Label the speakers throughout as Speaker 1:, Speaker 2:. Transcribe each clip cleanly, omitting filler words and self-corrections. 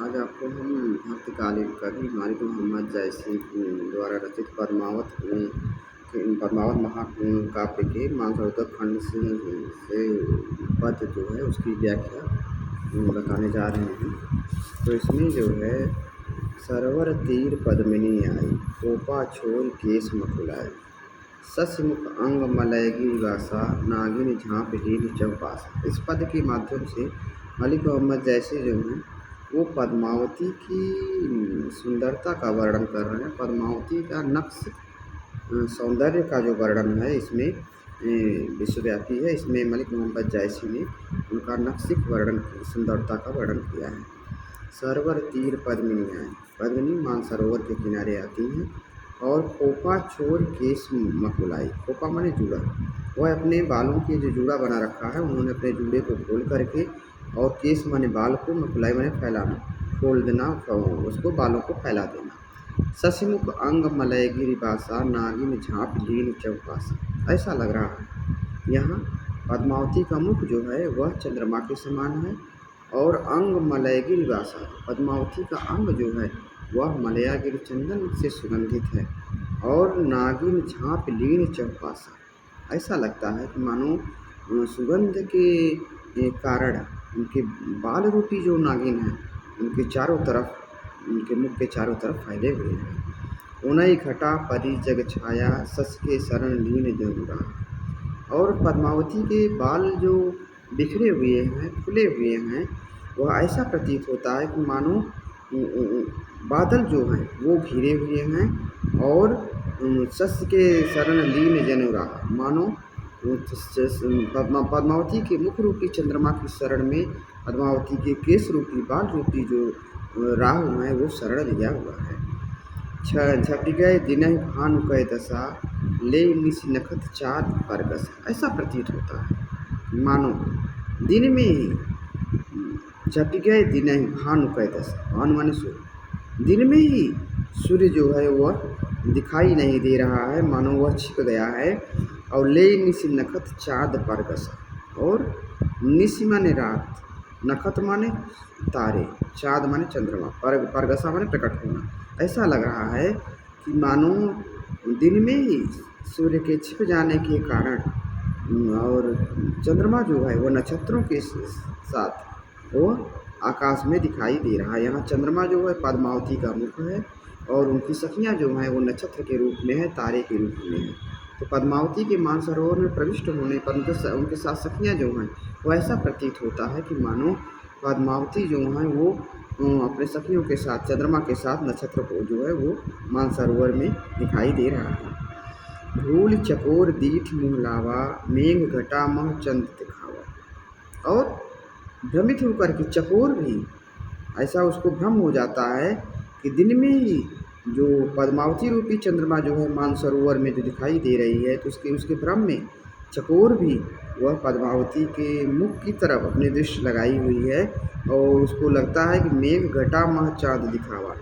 Speaker 1: आज आपको हम भक्तकालीन कवि मालिक मोहम्मद जैसी द्वारा रचित पद्मावत महाकाव्य के मानसरोवर खंड से पद्य जो है उसकी व्याख्या बताने जा रहे हैं। तो इसमें जो है सरवर तीर पद्मिनी आई, कोपा छोर केस मकुलाए, सस्मुख अंग मलयगी वासा, नागिन झाँप हीन चौपासा। इस पद के माध्यम से मलिक मोहम्मद जैसे जो हैं वो पद्मावती की सुंदरता का वर्णन कर रहे हैं। पद्मावती का नक्श सौंदर्य का जो वर्णन है इसमें विश्वव्यापी है। इसमें मलिक मोहम्मद जायसी ने उनका नक्शिक वर्णन, सुंदरता का वर्णन किया है। सरवर तीर पद्मिनी आए, पद्मिनी मानसरोवर के किनारे आती हैं और खोपा छोर केस मकुलाई। खोपा माने जूड़ा, वह अपने बालों के जो जूड़ा बना रखा है उन्होंने अपने जूड़े को खोल करके, और केस माने बाल को, मकुलाई माने फैलाना, खोल देना, उसको बालों को फैला देना। सस्मुख अंग मलयगिरि बासा, नागिन झाँप लीन चौपासा। ऐसा लग रहा है यहाँ पद्मावती का मुख जो है वह चंद्रमा के समान है, और अंग मलयगिरि बासा, पद्मावती का अंग जो है वह मलयागिरि चंदन से सुगंधित है, और नागिन झाँप लीन चौपासा। ऐसा लगता है कि मानो सुगंध के कारण उनके बाल रूपी जो नागिन हैं उनके चारों तरफ, उनके मुख के चारों तरफ फैले हुए हैं। उनई घटा परी जग छाया, सस के शरण लीन जमुरा। और पद्मावती के बाल जो बिखरे हुए हैं, खुले हुए हैं, वह ऐसा प्रतीत होता है कि मानो बादल जो हैं वो घिरे हुए हैं, और सस के शरण लीन जनुरा, मानो पद्मावती के मुख रूपी चंद्रमा की शरण में पद्मावती के केस रूपी, बाल रूपी जो राहु है वो शरण लिया हुआ है। झप गए दिन भानु कह दशा, ले निस नखत चाँद परगस। ऐसा प्रतीत होता है मानो दिन में ही झप गए दिन भानु कह दशा, भानु माने सूर्य, दिन में ही सूर्य जो है वह दिखाई नहीं दे रहा है, मानो वह छिप गया है। और ले निस नखत चाँद परगसा, और निस माने रात, नखत माने तारे, चाँद माने चंद्रमा, परगसा माने प्रकट होना। ऐसा लग रहा है कि मानो दिन में ही सूर्य के छिप जाने के कारण, और चंद्रमा जो है वो नक्षत्रों के साथ वो आकाश में दिखाई दे रहा है। यहाँ चंद्रमा जो है पद्मावती का मुख है, और उनकी सखियाँ जो हैं वो नक्षत्र के रूप में है, तारे के रूप में है। तो पद्मावती के मानसरोवर में प्रविष्ट होने पर उनके साथ सखियाँ जो हैं वो ऐसा प्रतीत होता है कि मानो पद्मावती जो हैं वो अपने सखियों के साथ, चंद्रमा के साथ नक्षत्र को जो है वो मानसरोवर में दिखाई दे रहा है। धूल चकोर दीठ मुँह लावा, मेघ घटा मह चंद दिखावा। और भ्रमित होकर के चकोर भी ऐसा उसको भ्रम हो जाता है कि दिन में ही जो पद्मावती रूपी चंद्रमा जो है मानसरोवर में जो दिखाई दे रही है, तो उसके भ्रम में चकोर भी वह पद्मावती के मुख की तरफ अपनी दृष्टि लगाई हुई है, और उसको लगता है कि मेघ घटा मह चाँद दिखावा।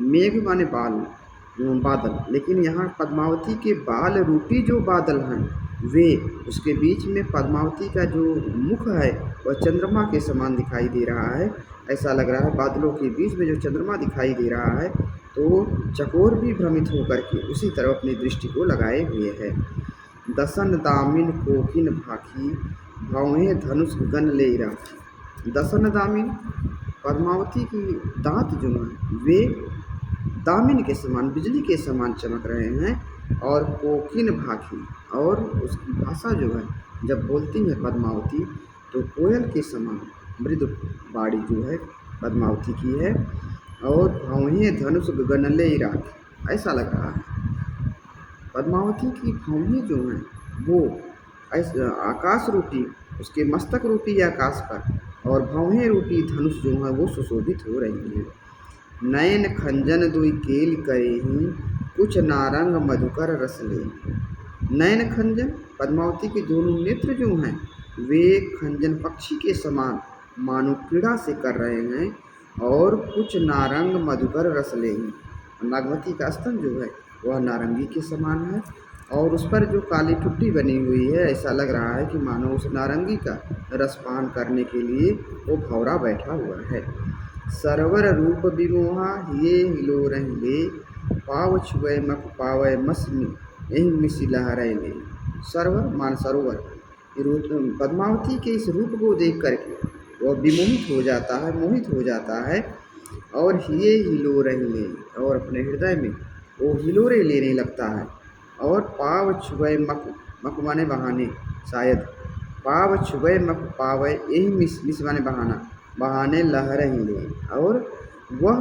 Speaker 1: मेघ माने बादल, लेकिन यहाँ पद्मावती के बाल रूपी जो बादल हैं वे, उसके बीच में पद्मावती का जो मुख है वह चंद्रमा के समान दिखाई दे रहा है। ऐसा लग रहा है बादलों के बीच में जो चंद्रमा दिखाई दे रहा है, तो चकोर भी भ्रमित होकर के उसी तरफ अपनी दृष्टि को लगाए हुए है। दसन दामिन कोकिन भाखी, भौहें धनुष गन ले राखी। दसन दामिन, पद्मावती की दांत जो हैं वे दामिन के समान, बिजली के समान चमक रहे हैं, और कोकिन भाखी, और उसकी भाषा जो है जब बोलती है पद्मावती तो कोयल के समान मृदु बाड़ी जो है पद्मावती की है। और भौहें धनुष गगन ले राखी, ऐसा लग रहा है पद्मावती की भौहें जो हैं वो ऐसा आकाश रूपी, उसके मस्तक रूपी आकाश पर, और भौहें रूपी धनुष जो है वो सुशोभित हो रही हैं। नयन खंजन दुई केल करेहीं, कुछ नारंग मधुकर रस ले। नयन खंजन, पद्मावती के दोनों नेत्र जो हैं वे खंजन पक्षी के समान मानो क्रीड़ा से कर रहे हैं, और कुछ नारंग मधुकर रस ले। नागवती का स्तन जो है वह नारंगी के समान है, और उस पर जो काली ठुड्डी बनी हुई है, ऐसा लग रहा है कि मानो उस नारंगी का रसपान करने के लिए वो भौरा बैठा हुआ है। सरवर रूप विमोहा ये हिलो रहिले, पाव छुए मक पावै मस्मि यही मिसी लहरै ले। सरवर मान सरोवर, पद्मावती के इस रूप को देख करके वह विमोहित हो जाता है, मोहित हो जाता है। और हिये हिलो रहिले, और अपने हृदय में वो हिलोरे लेने लगता है। और पाव छुए मक, मक माने बहाने, शायद पाव छुए मक पावे यही मिस माने बहाना, बहाने लहर ले। और वह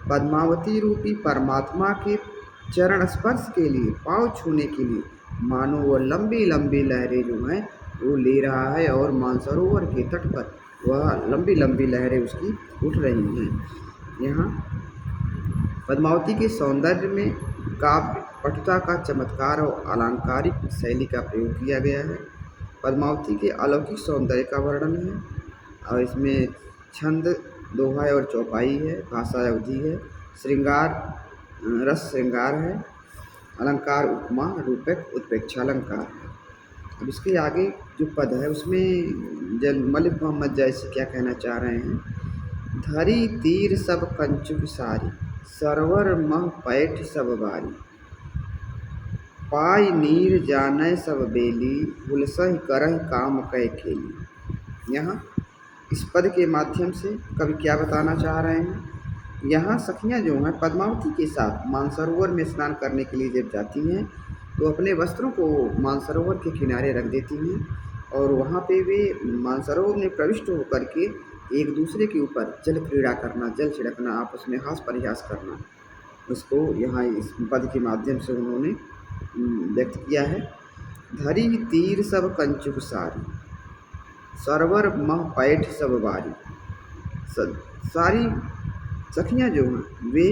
Speaker 1: पद्मावती रूपी परमात्मा के चरण स्पर्श के लिए, पाव छूने के लिए मानो वह लंबी लंबी लहरें जो हैं वो ले रहा है। और मानसरोवर के तट पर वह लंबी लंबी लहरें उसकी उठ रही हैं। यहाँ पद्मावती के सौंदर्य में काव्य पटुता का चमत्कार और अलंकारिक शैली का प्रयोग किया गया है। पद्मावती के अलौकिक सौंदर्य का वर्णन है और इसमें छंद, दोहा और चौपाई है, भाषा अवधि है, श्रृंगार रस श्रृंगार है, अलंकार उपमा, रूपक, उत्प्रेक्षा अलंकार है। अब इसके आगे जो पद है उसमें जल मलिक मोहम्मद जैसी क्या कहना चाह रहे हैं। धरी तीर सब कंचुक सारी, सरवर मह पैठ सब बारी, पाई नीर जानय सब बेली, हुलसहि करहि काम कै खेली। यहाँ इस पद के माध्यम से कवि क्या बताना चाह रहे हैं। यहाँ सखियाँ जो हैं पद्मावती के साथ मानसरोवर में स्नान करने के लिए जब जाती हैं तो अपने वस्त्रों को मानसरोवर के किनारे रख देती हैं और वहाँ पे वे मानसरोवर में प्रविष्ट होकर के एक दूसरे के ऊपर जल क्रीड़ा करना, जल छिड़कना, आपस में हास परिहास करना, उसको यहाँ इस पद के माध्यम से उन्होंने व्यक्त किया है। धरी तीर सब कंचुक सारी, सरवर मह पैठ सब बारी। सारी सखियाँ जो हैं वे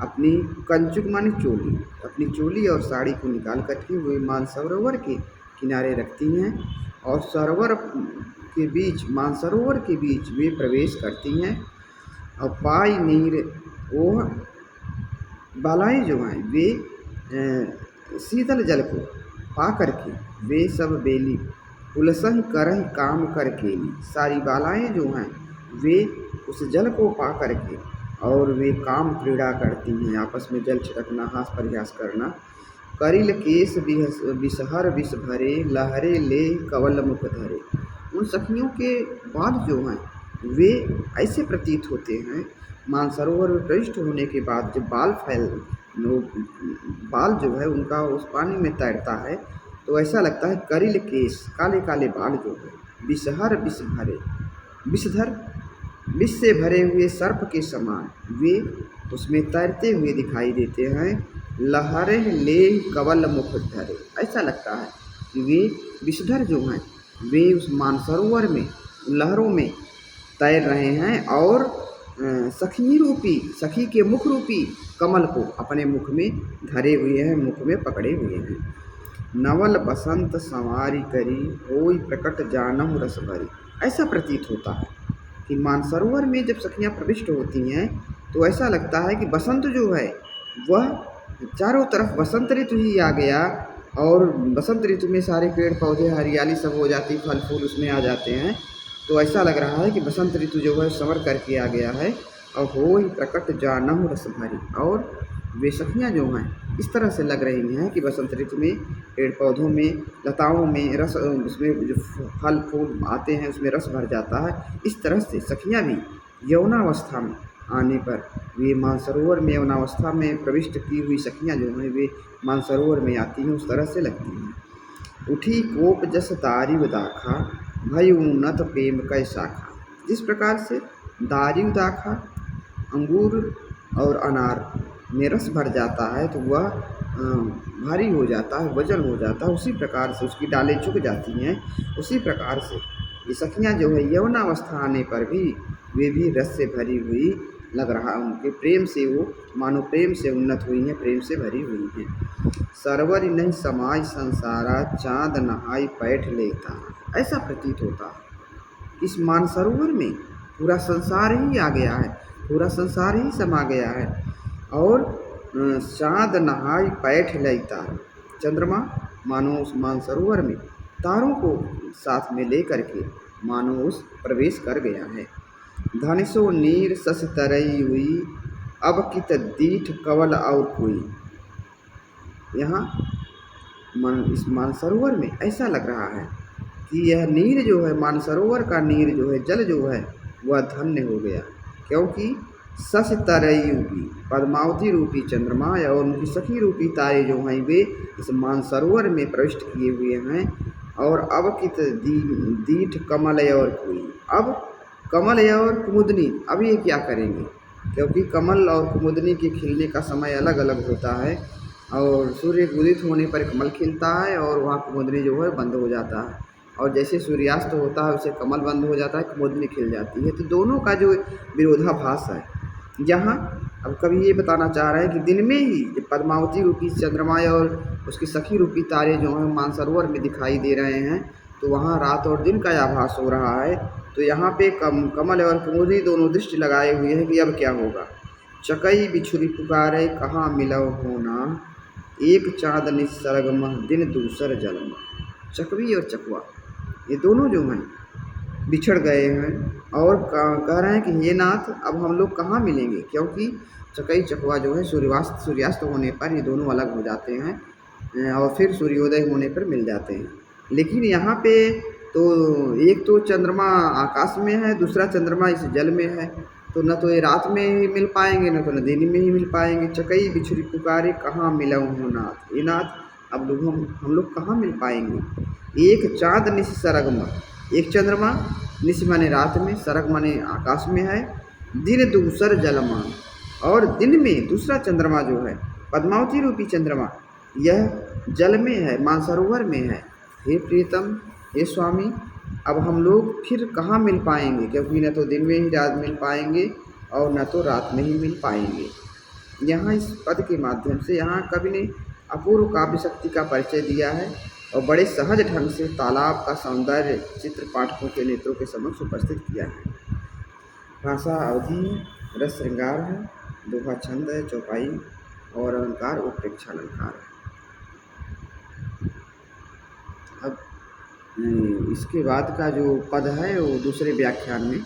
Speaker 1: अपनी कंचुक माने चोली, अपनी चोली और साड़ी को निकाल करके वे मानसरोवर के किनारे रखती हैं और सरोवर के बीच, मानसरोवर के बीच वे प्रवेश करती हैं। और पाई नीर, वो बालाएँ जो हैं वे शीतल जल को पा करके वे सब बेली, हुलसहि करहि काम कर केली। सारी बालाएँ जो हैं वे उस जल को पा करके और वे काम क्रीड़ा करती हैं, आपस में जल छिड़कना, हास परिहास करना। करिल केस विषहर विष भरे, लहरे ले कवल मुख धरे। उन सखियों के बाल जो हैं वे ऐसे प्रतीत होते हैं, मानसरोवर में प्रविष्ट होने के बाद जब बाल जो है उनका उस पानी में तैरता है तो ऐसा लगता है करिल केस, काले काले बाल जो है, विषहर विष भरे, विषधर विष से भरे हुए सर्प के समान वे उसमें तैरते हुए दिखाई देते हैं। लहरे ले कवल मुख धरे, ऐसा लगता है कि वे विषधर जो हैं वे उस मानसरोवर में लहरों में तैर रहे हैं और सखी के मुख रूपी कमल को अपने मुख में धरे हुए हैं, मुख में पकड़े हुए हैं। नवल बसंत संवारी करी, होई प्रकट जानहु रस भरी। ऐसा प्रतीत होता है कि मानसरोवर में जब सखियाँ प्रविष्ट होती हैं तो ऐसा लगता है कि बसंत जो है वह चारों तरफ बसंत ऋतु ही आ गया और बसंत ऋतु में सारे पेड़ पौधे हरियाली सब हो जाती, फल फूल उसमें आ जाते हैं। तो ऐसा लग रहा है कि बसंत ऋतु जो है समर करके आ गया है। और होई प्रकट जानहु रस भरी, और वे सखियाँ जो हैं इस तरह से लग रही हैं कि बसंत ऋतु में पेड़ पौधों में, लताओं में रस, उसमें जो फल फूल आते हैं उसमें रस भर जाता है। इस तरह से सखियाँ भी यौनावस्था में आने पर वे मानसरोवर में, यौनावस्था में प्रविष्ट की हुई सखियाँ जो हैं वे मानसरोवर में आती हैं, उस तरह से लगती हैं। उठी कोप जस दारिव दाखा, भय उन्नत प्रेम कै शाखा। जिस प्रकार से दारिव दाखा, अंगूर और अनार में रस भर जाता है तो वह भारी हो जाता है, वजन हो जाता है, उसी प्रकार से उसकी डालें झुक जाती हैं। उसी प्रकार से ये सखियाँ जो है यौनावस्था आने पर भी वे भी रस से भरी हुई लग रहा, उनके प्रेम से वो मानो प्रेम से उन्नत हुई हैं, प्रेम से भरी हुई हैं। सरवर नहीं समाज संसारा, चाँद नहाई पैठ लेता। ऐसा प्रतीत होता है इस मानसरोवर में पूरा संसार ही आ गया है, पूरा संसार ही समा गया है। और चाँद नहाई पैठ लेता, चंद्रमा मानो उस मानसरोवर में तारों को साथ में ले करके मानो उस प्रवेश कर गया है। धनिसो नीर सस तरई हुई, अब कित दीठ कवल और कोई। यहाँ इस मानसरोवर में ऐसा लग रहा है कि यह नीर जो है, मानसरोवर का नीर जो है, जल जो है, वह धन्य हो गया, क्योंकि सस तरई रूपी पद्मावती रूपी चंद्रमा और उनकी सखी रूपी तारे जो हैं वे इस मानसरोवर में प्रविष्ट किए हुए हैं। और अब कित दीठ कमल और कोई, अब कमल और कुमुदनी अब ये क्या करेंगे, क्योंकि कमल और कुमुदनी के खिलने का समय अलग अलग होता है, और सूर्य उदित होने पर कमल खिलता है और वहाँ कुमुदनी जो है बंद हो जाता है, और जैसे सूर्यास्त होता है उसे कमल बंद हो जाता है, कुमुदनी खिल जाती है। तो दोनों का जो विरोधाभास है यहाँ। अब कवि ये बताना चाह रहे हैं कि दिन में ही जब पद्मावती रूपी चंद्रमा और उसकी सखी रूपी तारे जो हैं मानसरोवर में दिखाई दे रहे हैं, तो वहाँ रात और दिन का आभास हो रहा है। तो यहाँ पे कमल और कुमुदनी दोनों दृष्टि लगाए हुए हैं कि अब क्या होगा। चकई बिछुरी पुकारे कहाँ मिलव होना, एक चाँद निसर्ग दिन दूसर जलम। चकवी और चकवा ये दोनों जो हैं बिछड़ गए हैं और कह रहे हैं कि हे नाथ अब हम लोग कहाँ मिलेंगे, क्योंकि चकई चकवा जो है सूर्यास्त होने पर ये दोनों अलग हो जाते हैं और फिर सूर्योदय होने पर मिल जाते हैं। लेकिन यहाँ पे तो एक तो चंद्रमा आकाश में है, दूसरा चंद्रमा इस जल में है, तो न तो ये रात में ही मिल पाएंगे, न तो न दिन में ही मिल पाएंगे। चकई बिछुरी पुकारे कहाँ मिलऊँ हो नाथ, ये नाथ अब लोग हम लोग कहाँ मिल पाएंगे। एक चाँद निस सरगम, एक चंद्रमा निस माने रात में, सरग माने आकाश में है, दिन दूसर जलमान, और दिन में दूसरा चंद्रमा जो है पद्मावती रूपी चंद्रमा यह जल में है, मानसरोवर में है। हे प्रियतम, हे स्वामी, अब हम लोग फिर कहाँ मिल पाएंगे, क्योंकि न तो दिन में ही रात मिल पाएंगे और न तो रात में ही मिल पाएंगे। यहाँ इस पद के माध्यम से यहाँ कवि ने अपूर्व काव्य शक्ति का परिचय दिया है और बड़े सहज ढंग से तालाब का सौंदर्य चित्र पाठकों के नेत्रों के समक्ष उपस्थित किया है। भाषा अवधि रस श्रृंगार है, दोहा छंद है, चौपाई और अलंकार उत्प्रेक्षा अलंकार है। अब इसके बाद का जो पद है वो दूसरे व्याख्यान में